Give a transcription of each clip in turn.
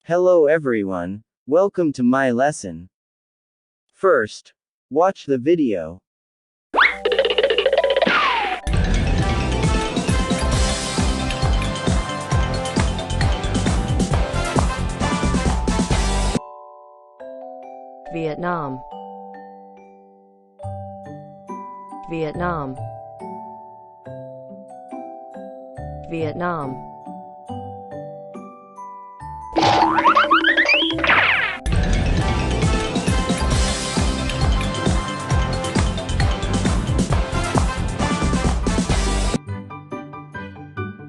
Hello everyone, welcome to my lesson. First, watch the video. Vietnam, Vietnam, Vietnam.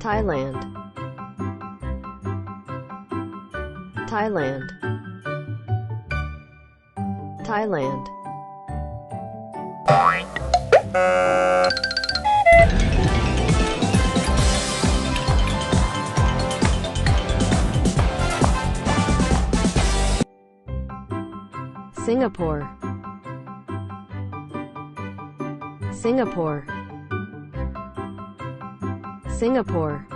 Thailand, Thailand, Thailand. Singapore, Singapore, Singapore.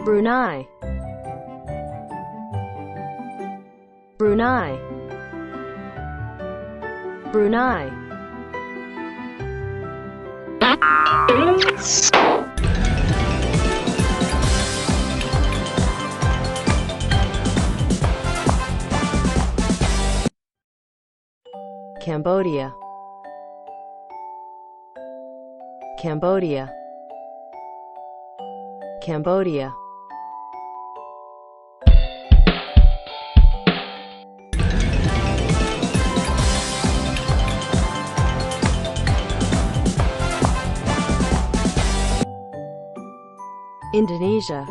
Brunei, Brunei, Brunei. Cambodia, Cambodia, Cambodia. Indonesia,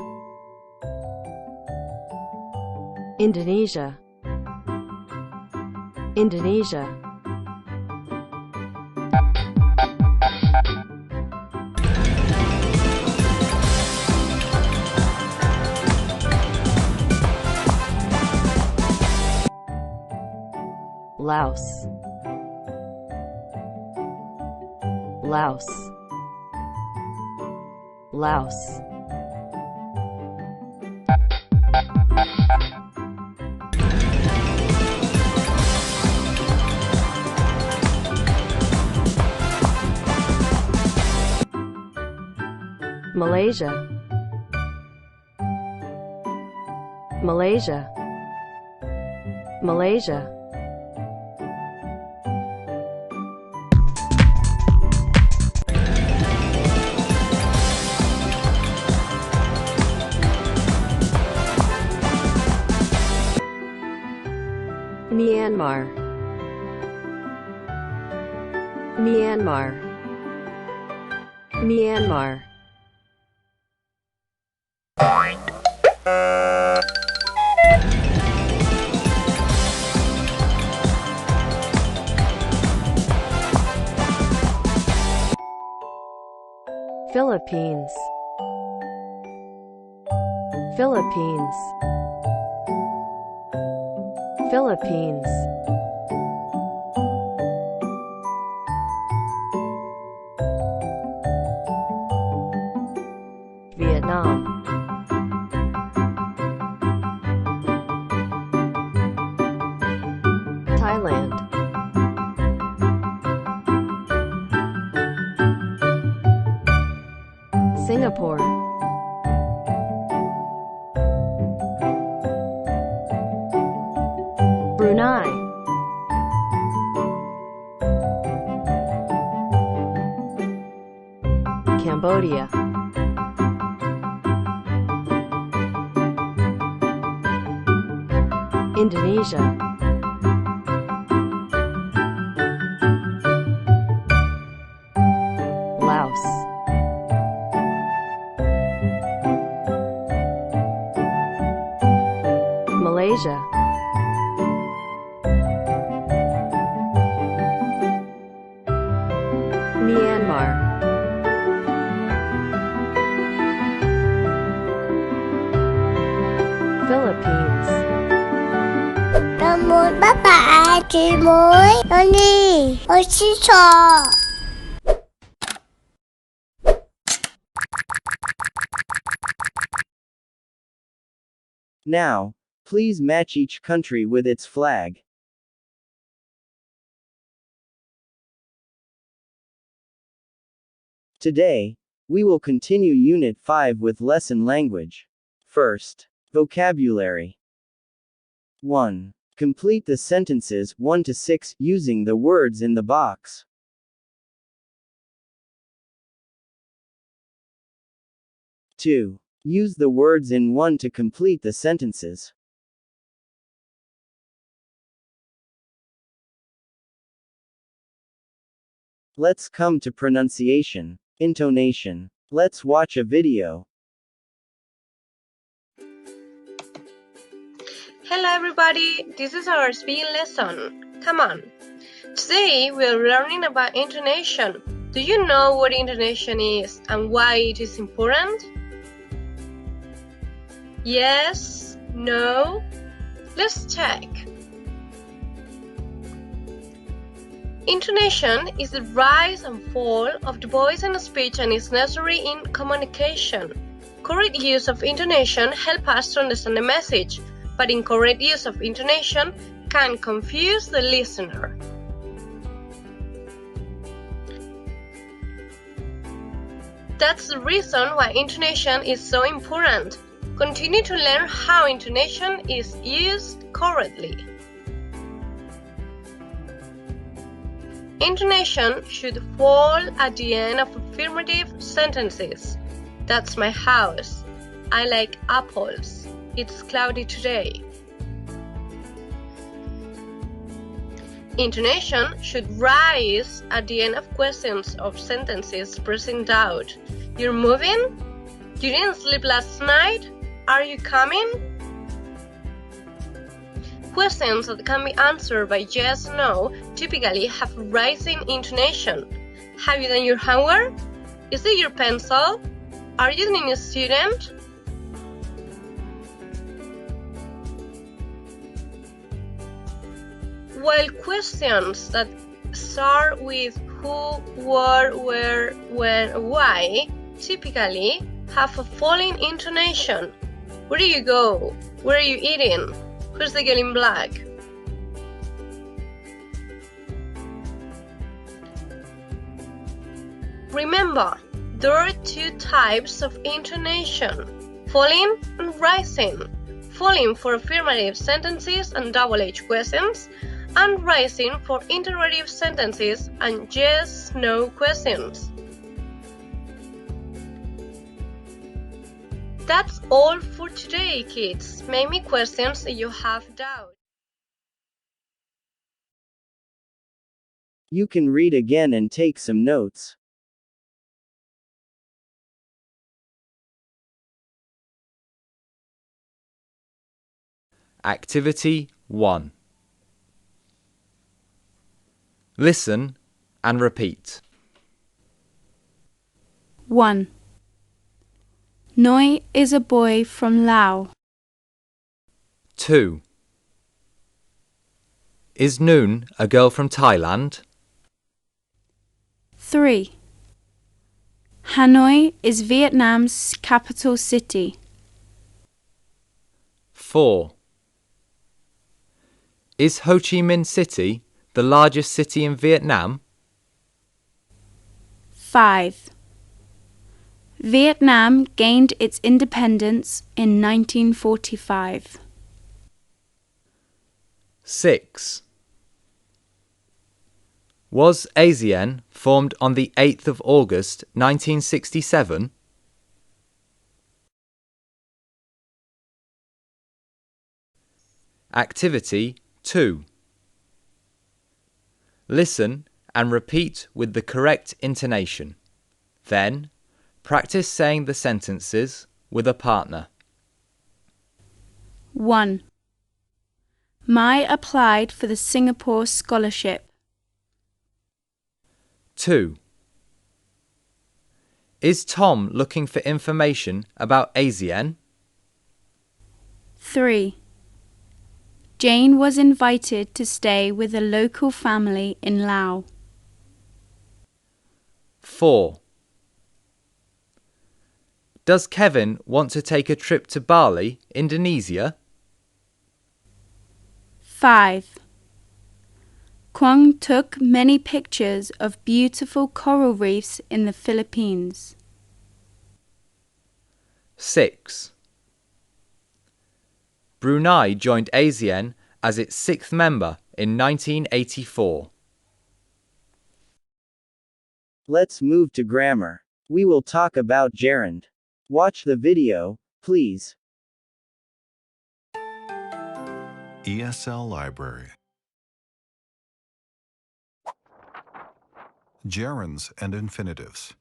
Indonesia, Indonesia. Laos, Laos, Laos. Malaysia, Malaysia, Malaysia. Myanmar, Myanmar, Myanmar. Philippines, Philippines, Philippines. Vietnam, Thailand, Singapore, Brunei, Cambodia, Indonesia, Laos, Malaysia, Myanmar, Philippines. 아주 뭐해? 언니, 어디서? Now, please match each country with its flag. Today, we will continue Unit 5 with lesson language. First, vocabulary. 1. Complete the sentences 1 to 6 using the words in the box. 2. Use the words in 1 to complete the sentences. Let's come to pronunciation, intonation. Let's watch a video. Hello everybody, this is our speaking lesson. Come on. Today we are learning about intonation. Do you know what intonation is and why it is important? Yes? No? Let's check. Intonation is the rise and fall of the voice in speech and is necessary in communication. Correct use of intonation helps us to understand the message, but incorrect use of intonation can confuse the listener. That's the reason why intonation is so important. Continue to learn how intonation is used correctly. Intonation should fall at the end of affirmative sentences. That's my house. I like apples. It's cloudy today. Intonation should rise at the end of questions or sentences expressing doubt. You're moving? You didn't sleep last night? Are you coming? Questions that can be answered by yes or no typically have rising intonation. Have you done your homework? Is it your pencil? Are you a new student? While questions that start with who, what, where, when, why typically have a falling intonation. Where do you go? Where are you eating? Who's the girl in black? Remember, there are two types of intonation, falling and rising. Falling for affirmative sentences and double-H questions, and rising for interrogative sentences and yes/no questions. That's all for today, kids. Make me questions if you have doubt. You can read again and take some notes. Activity 1. Listen and repeat. 1. Noi is a boy from Laos. 2. Is Noon a girl from Thailand? 3. Hanoi is Vietnam's capital city. 4. Is Ho Chi Minh City the largest city in Vietnam? 5. Vietnam gained its independence in 1945. 6. Was ASEAN formed on the 8th of August 1967? Activity 2. Listen and repeat with the correct intonation. Then, practice saying the sentences with a partner. 1. Mai applied for the Singapore scholarship. 2. Is Tom looking for information about ASEAN? 3. Jane was invited to stay with a local family in Laos. 4. Does Kevin want to take a trip to Bali, Indonesia? 5. Kwang took many pictures of beautiful coral reefs in the Philippines. 6. Brunei joined ASEAN as its 6th member in 1984. Let's move to grammar. We will talk about gerund. Watch the video, please. ESL Library. Gerunds and infinitives.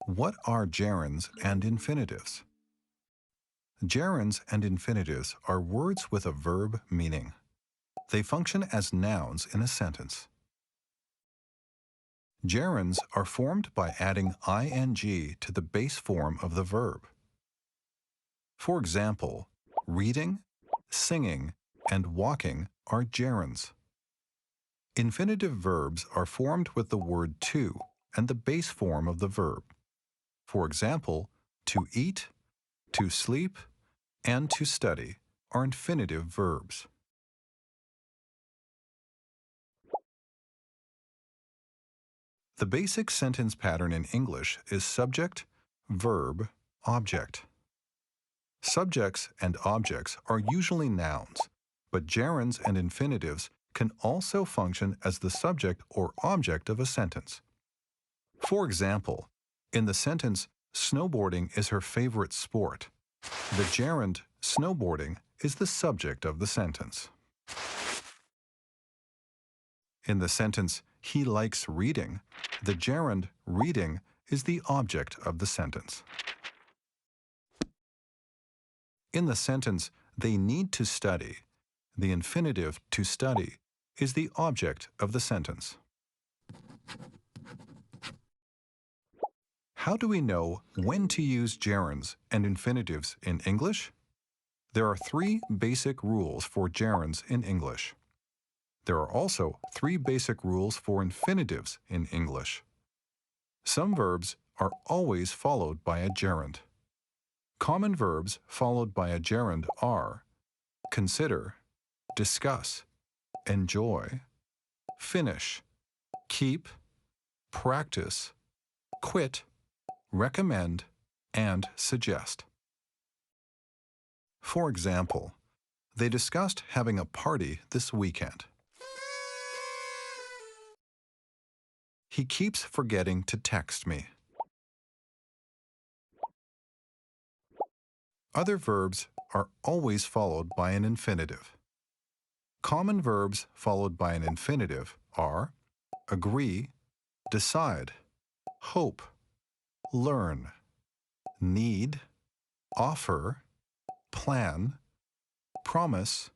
What are gerunds and infinitives? Gerunds and infinitives are words with a verb meaning. They function as nouns in a sentence. Gerunds are formed by adding ing to the base form of the verb. For example, reading, singing, and walking are gerunds. Infinitive verbs are formed with the word to and the base form of the verb. For example, to eat, to sleep, and to study are infinitive verbs. The basic sentence pattern in English is subject, verb, object. Subjects and objects are usually nouns, but gerunds and infinitives can also function as the subject or object of a sentence. For example, in the sentence, snowboarding is her favorite sport, the gerund snowboarding is the subject of the sentence. In the sentence, he likes reading, the gerund reading is the object of the sentence. In the sentence, they need to study, the infinitive to study is the object of the sentence. How do we know when to use gerunds and infinitives in English? There are 3 basic rules for gerunds in English. There are also 3 basic rules for infinitives in English. Some verbs are always followed by a gerund. Common verbs followed by a gerund are consider, discuss, enjoy, finish, keep, practice, quit, recommend, and suggest. For example, they discussed having a party this weekend. He keeps forgetting to text me. Other verbs are always followed by an infinitive. Common verbs followed by an infinitive are agree, decide, hope, learn, need, offer, plan, promise,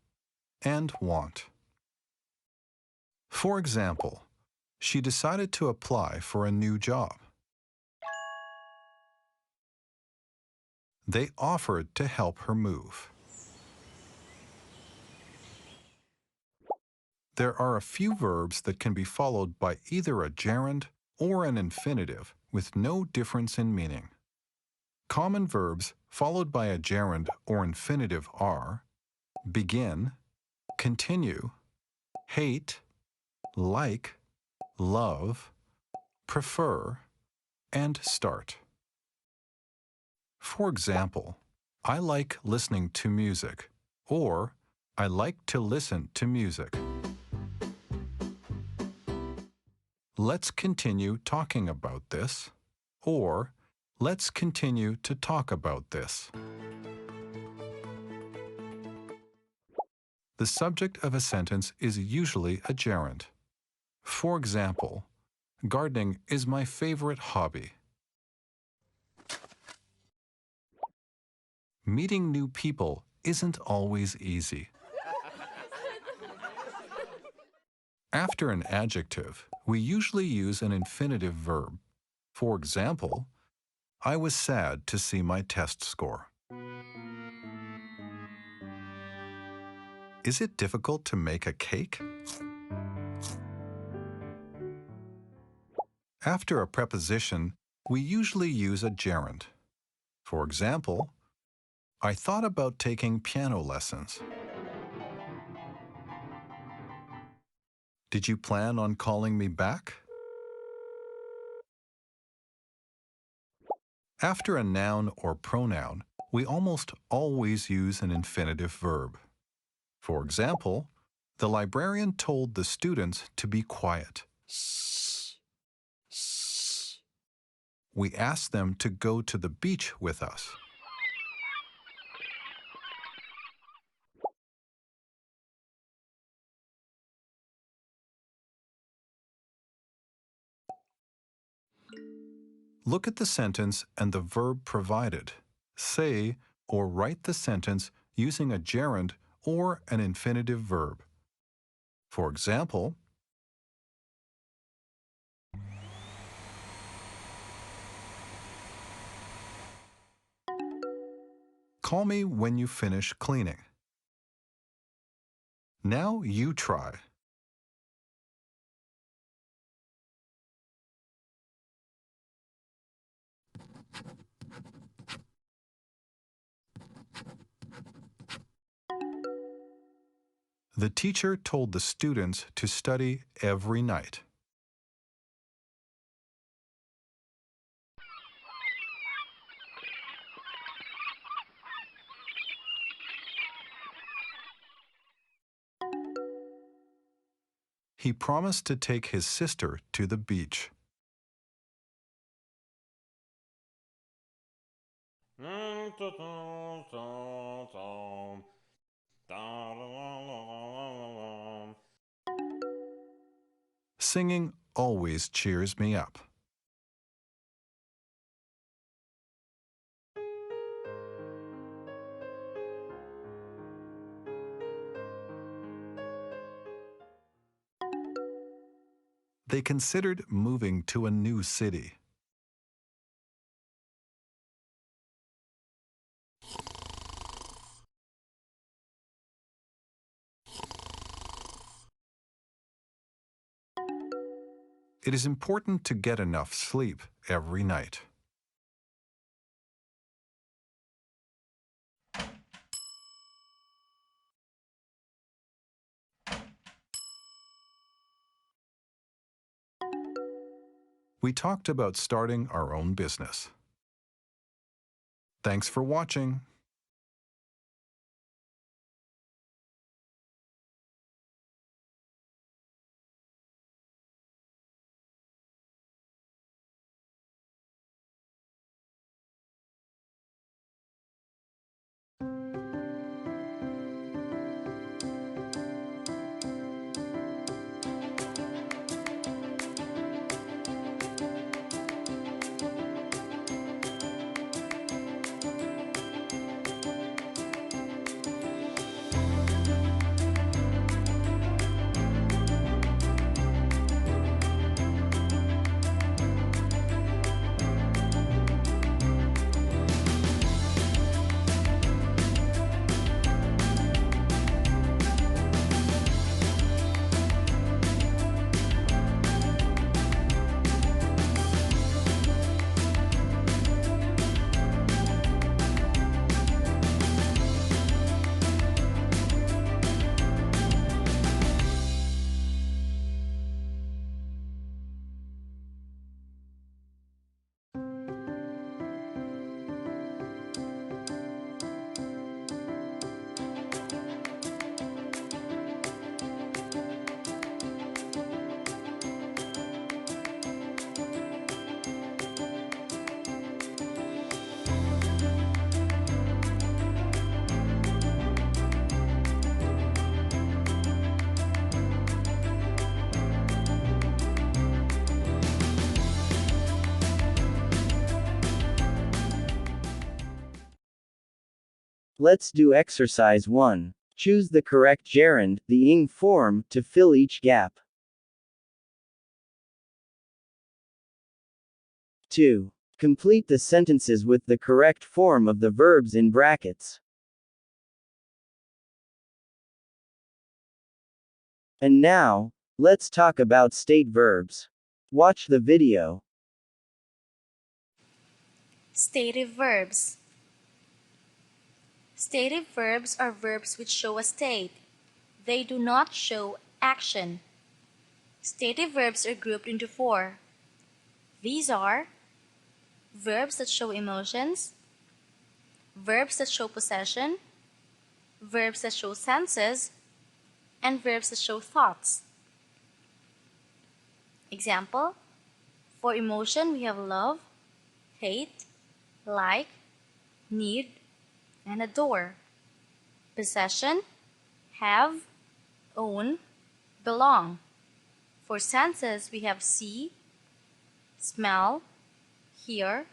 and want. For example, she decided to apply for a new job. They offered to help her move. There are a few verbs that can be followed by either a gerund or an infinitive with no difference in meaning. Common verbs followed by a gerund or infinitive are begin, continue, hate, like, love, prefer, and start. For example, I like listening to music, or I like to listen to music. Let's continue talking about this, or let's continue to talk about this. The subject of a sentence is usually a gerund. For example, gardening is my favorite hobby. Meeting new people isn't always easy. After an adjective, we usually use an infinitive verb. For example, I was sad to see my test score. Is it difficult to make a cake? After a preposition, we usually use a gerund. For example, I thought about taking piano lessons. Did you plan on calling me back? After a noun or pronoun, we almost always use an infinitive verb. For example, the librarian told the students to be quiet. We asked them to go to the beach with us. Look at the sentence and the verb provided. Say or write the sentence using a gerund or an infinitive verb. For example, call me when you finish cleaning. Now you try. The teacher told the students to study every night. He promised to take his sister to the beach. Singing always cheers me up. They considered moving to a new city. It is important to get enough sleep every night. We talked about starting our own business. Thanks for watching. Let's do exercise 1. Choose the correct gerund, the ing form, to fill each gap. 2. Complete the sentences with the correct form of the verbs in brackets. And now, let's talk about state verbs. Watch the video. Stative verbs. Stative verbs are verbs which show a state. They do not show action. Stative verbs are grouped into four. These are verbs that show emotions, verbs that show possession, verbs that show senses, and verbs that show thoughts. Example, for emotion we have love, hate, like, need, and adore. Possession, have, own, belong. For senses we have see, smell, hear,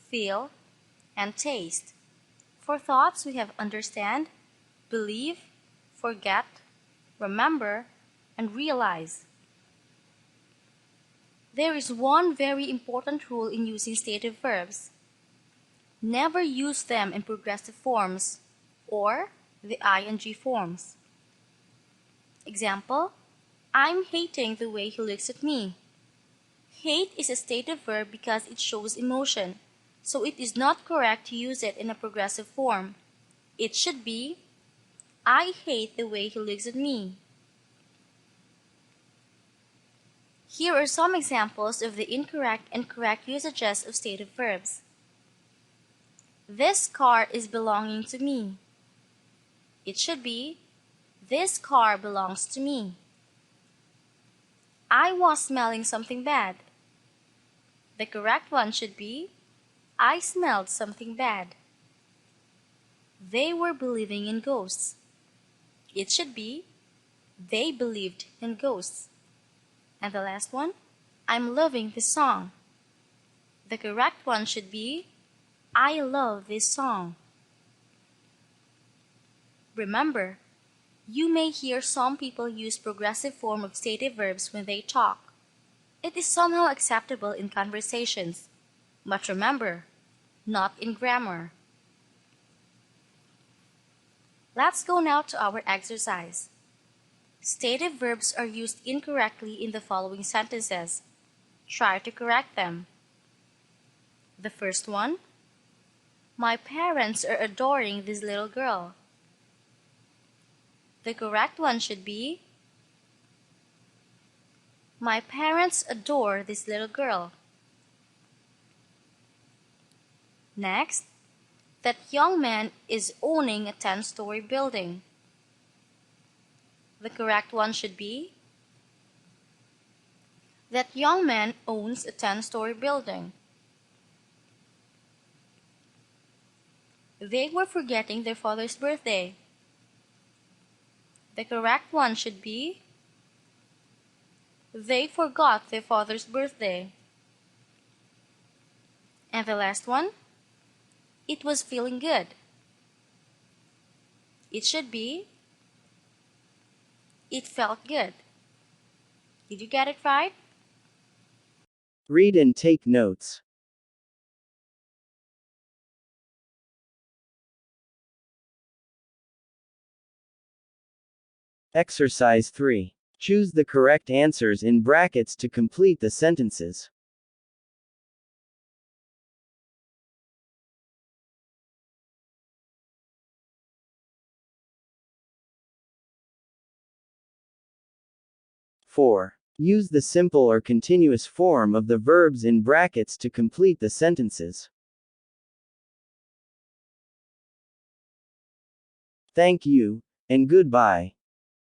feel, and taste. For thoughts we have understand, believe, forget, remember, and realize. There is one very important rule in using stative verbs. Never use them in progressive forms or the ing forms. Example, I'm hating the way he looks at me. Hate is a stative verb because it shows emotion, so it is not correct to use it in a progressive form. It should be, I hate the way he looks at me. Here are some examples of the incorrect and correct usages of stative verbs. This car is belonging to me. It should be, this car belongs to me. I was smelling something bad. The correct one should be, I smelled something bad. They were believing in ghosts. It should be, they believed in ghosts. And the last one, I'm loving this song. The correct one should be, I love this song. Remember, you may hear some people use progressive form of stative verbs when they talk. It is somehow acceptable in conversations, but remember, not in grammar. Let's go now to our exercise. Stative verbs are used incorrectly in the following sentences. Try to correct them. The first one, my parents are adoring this little girl. The correct one should be, my parents adore this little girl. Next, that young man is owning a 10-story building. The correct one should be, that young man owns a 10-story building. They were forgetting their father's birthday. The correct one should be, they forgot their father's birthday. And the last one, it was feeling good. It should be, it felt good. Did you get it right? Read and take notes. Exercise 3. Choose the correct answers in brackets to complete the sentences. Four. Use the simple or continuous form of the verbs in brackets to complete the sentences. Thank you, and goodbye.